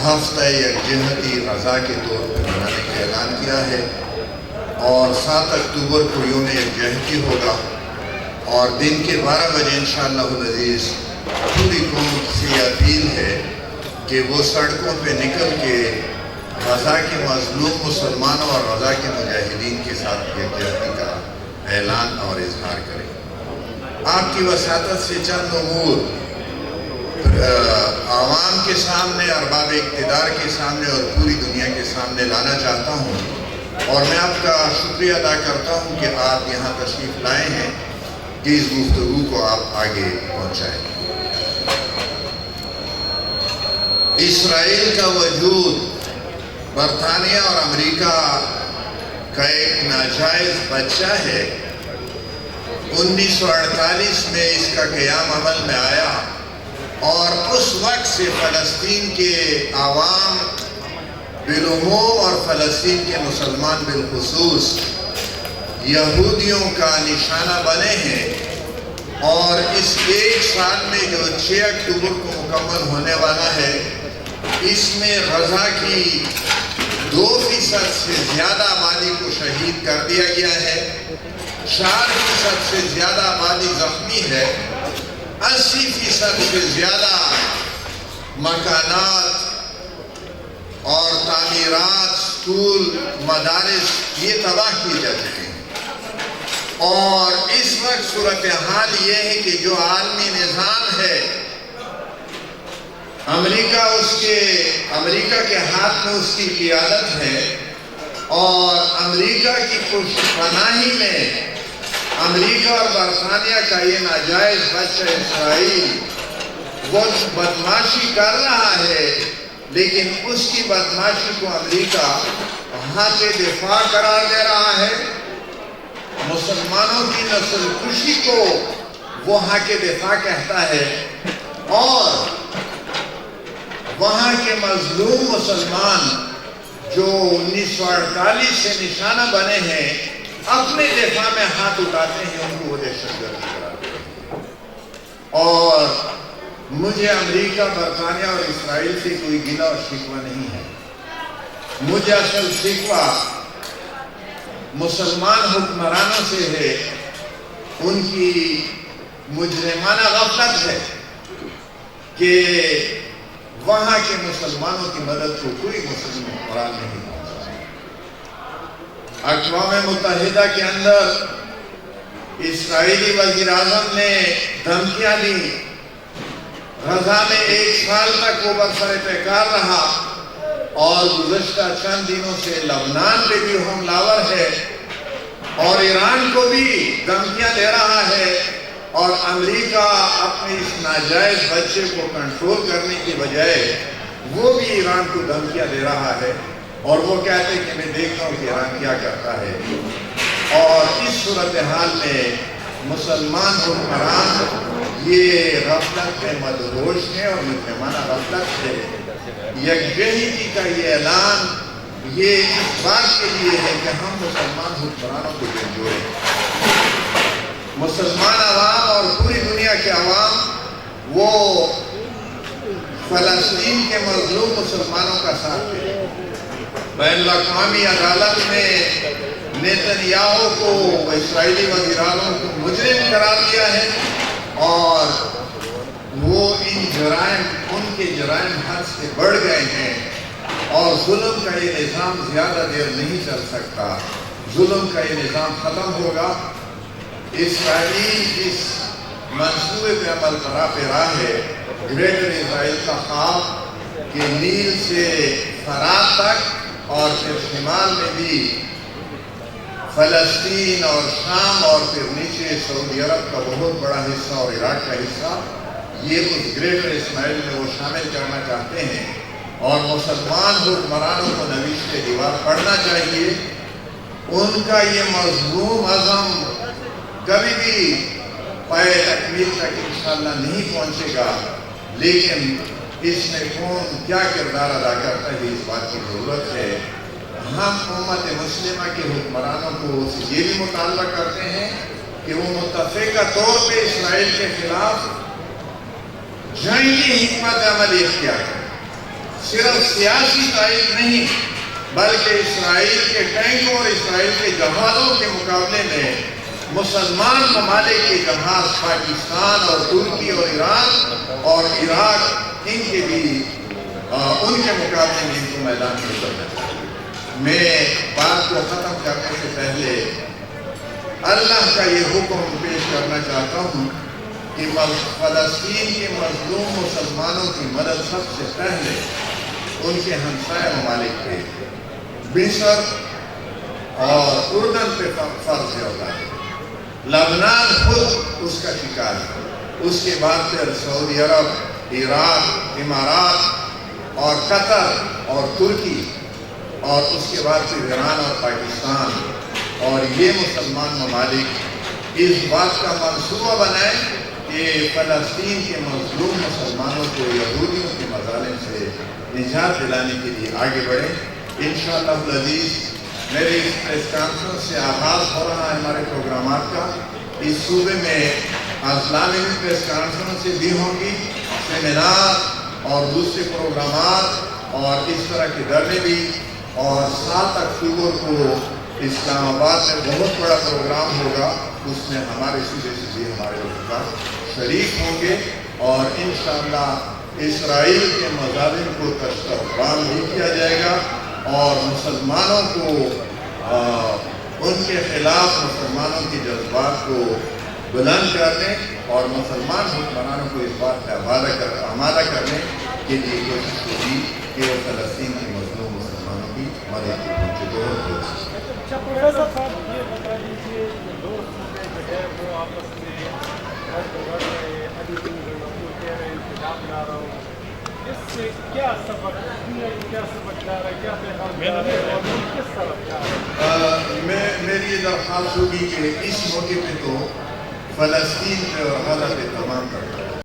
ہفتہ یکجہتی غزہ کے طور پر منانے کا اعلان کیا ہے، اور 7 اکتوبر کو یوم یکجہتی ہوگا، اور دن کے 12 بجے انشاءاللہ العزیز پوری قوم سے یہ اپیل ہے کہ وہ سڑکوں پہ نکل کے غزہ کے مظلوم مسلمانوں اور غزہ کے مجاہدین کے ساتھ یکجہتی کا اعلان اور اظہار کریں۔ آپ کی وساطت سے چند امور عوام کے سامنے، ارباب اقتدار کے سامنے اور پوری دنیا کے سامنے لانا چاہتا ہوں، اور میں آپ کا شکریہ ادا کرتا ہوں کہ آپ یہاں تشریف لائے ہیں کہ اس گفتگو کو آپ آگے پہنچائیں۔ اسرائیل کا وجود برطانیہ اور امریکہ کا ایک ناجائز بچہ ہے۔ 1948 میں اس کا قیام عمل میں آیا، اور اس وقت سے فلسطین کے عوام بالعموم اور فلسطین کے مسلمان بالخصوص یہودیوں کا نشانہ بنے ہیں، اور اس ایک سال میں جو 6 اکتوبر کو مکمل ہونے والا ہے، اس میں غزہ کی 2% سے زیادہ آبادی کو شہید کر دیا گیا ہے، 4% سے زیادہ آبادی زخمی ہے، 80% سے زیادہ مکانات اور تعمیرات، اسکول، مدارس یہ تباہ کیے جا چکے ہیں۔ اور اس وقت صورتحال یہ ہے کہ جو عالمی نظام ہے، امریکہ کے ہاتھ میں اس کی قیادت ہے، اور امریکہ کی پشت میں امریکہ اور برطانیہ کا یہ ناجائز بچہ اسرائیل وہ بدماشی کر رہا ہے، لیکن اس کی بدماشی کو امریکہ حق دفاع قرار دے رہا ہے۔ مسلمانوں کی نسل کشی کو وہ حق دفاع کہتا ہے، اور وہاں کے مظلوم مسلمان جو 1948 سے نشانہ بنے ہیں، اپنے دفاع میں ہاتھ اٹھاتے ہیں، ان کو وہ دہشت گرد قرار دیتے ہیں۔ اور مجھے امریکہ، برطانیہ اور اسرائیل سے کوئی گلہ اور شکوہ نہیں ہے۔ مجھے اصل شکوہ مسلمان حکمرانوں سے ہے، ان کی مجرمانہ غفلت ہے کہ وہاں کے مسلمانوں کی مدد کو کوئی مسلم حکمران نہیں کرتا۔ اقوام متحدہ کے اندر اسرائیلی وزیر اعظم نے دھمکیاں دی، غزہ میں 1 سال تک وہ برسر پیکار رہا، اور گزشتہ چند دنوں سے لبنان پہ بھی حملہ آور ہے، اور ایران کو بھی دھمکیاں دے رہا ہے، اور امریکہ اپنے اس ناجائز بچے کو کنٹرول کرنے کی بجائے وہ بھی ایران کو دھمکیاں دے رہا ہے، اور وہ کہتے ہیں کہ میں دیکھ رہا ہوں کہ ایران کیا کرتا ہے۔ اور اس صورتحال میں مسلمان حکمران یہ غفلت میں مدہوش ہیں، اور مجرمانہ غفلت ہے۔ یکجہتی کا یہ اعلان یہ اس بات کے لیے ہے کہ ہم مسلمان حکمرانوں کو جوڑیں، مسلمان عوام اور پوری دنیا کے عوام وہ فلسطین کے مظلوم مسلمانوں کا ساتھ دیں۔ بین الاقوامی عدالت نے نیتنیاہو کو، اسرائیلی وزیر اعظم کو مجرم قرار دیا ہے، اور وہ ان کے جرائم حد سے بڑھ گئے ہیں، اور ظلم کا یہ نظام زیادہ دیر نہیں چل سکتا، ظلم کا یہ نظام ختم ہوگا۔ اسرائیل اس منصوبے پہ عمل پیرا ہے، گریٹر اسرائیل کا خواب کہ نیل سے فرات تک، اور پھر شمال میں بھی فلسطین اور شام، اور پھر نیچے سعودی عرب کا بہت بڑا حصہ اور عراق کا حصہ، یہ اس گریٹر اسرائیل میں وہ شامل کرنا چاہتے ہیں۔ اور مسلمان حکمرانوں کو نوشت دیوار پڑھنا چاہیے۔ ان کا یہ مظلوم عزم کبھی بھی پائے تکمیل تک انشاءاللہ نہیں پہنچے گا، لیکن اس میں کون کیا کردار ادا کرتا ہے اس بات کی ضرورت ہے۔ ہم امت مسلمہ کے حکمرانوں کو یہ بھی مطالبہ کرتے ہیں کہ وہ متفقہ طور پہ اسرائیل کے خلاف جنگی حکمت عملی اختیار کریں، صرف سیاسی تائید نہیں بلکہ اسرائیل کے ٹینکوں اور اسرائیل کے جہازوں کے مقابلے میں مسلمان ممالک کے جہاز پاکستان اور ترکی اور ایران اور عراق ان کے بھی ان کے مقابلے میں ان کو میدان میں اترنا چاہیے۔ میں بات کو ختم کرنے سے پہلے اللہ کا یہ حکم پیش کرنا چاہتا ہوں کہ فلسطین کے مظلوم مسلمانوں کی مدد سب سے پہلے ان کے ہمسایہ ممالک پہ مصر اور اردن پہ فرض ہوتا ہے۔ لبنان خود اس کا شکار ہے، اس کے بعد پھر سعودی عرب، عراق، امارات اور قطر اور ترکی اور اس کے بعد پھر ایران اور پاکستان، اور یہ مسلمان ممالک اس بات کا منصوبہ بنائیں کہ فلسطین کے مظلوم مسلمانوں کو یہودیوں کے مظالم سے نجات دلانے کے لیے آگے بڑھیں۔ انشاءاللہ العزیز میرے اس پریس کانفرنس سے آغاز ہو رہا ہے ہمارے پروگرامات کا۔ اس صوبے میں اسلامی پریس کانفرنس سے بھی ہوں گی، سیمینار اور دوسرے پروگرامات اور اس طرح کے دھرنے بھی، اور 7 اکتوبر کو اسلام آباد میں بہت بڑا پروگرام ہوگا، اس میں ہمارے صوبے سے بھی ہمارے وفد شریک ہوں گے، اور انشاءاللہ اسرائیل کے مظالم کو تشدد بھی کیا جائے گا، اور مسلمانوں کو ان کے خلاف مسلمانوں کے جذبات کو بلند کرنے اور مسلمان حکمرانوں کو اس بات کا آمادہ کرنے کے لیے کوشش ہوگی کہ وہ فلسطین کے مظلوم مسلمانوں کی مدد کی پہنچے۔ پروفیسر صاحب یہ بتا دیجیے دو صوبے جو ہے وہ آپس میں ابھی کہہ رہے ہیں انتخاب لا رہا ہوں، اس سے کیا سبق جا رہا ہے، کیا پیغام جا رہا ہے اور کس طرف جا رہا ہے؟ میری یہ درخواست ہوگی کہ اس موقع پہ تو فلسطین پہ اور غزہ پہ تمام کرتا ہے۔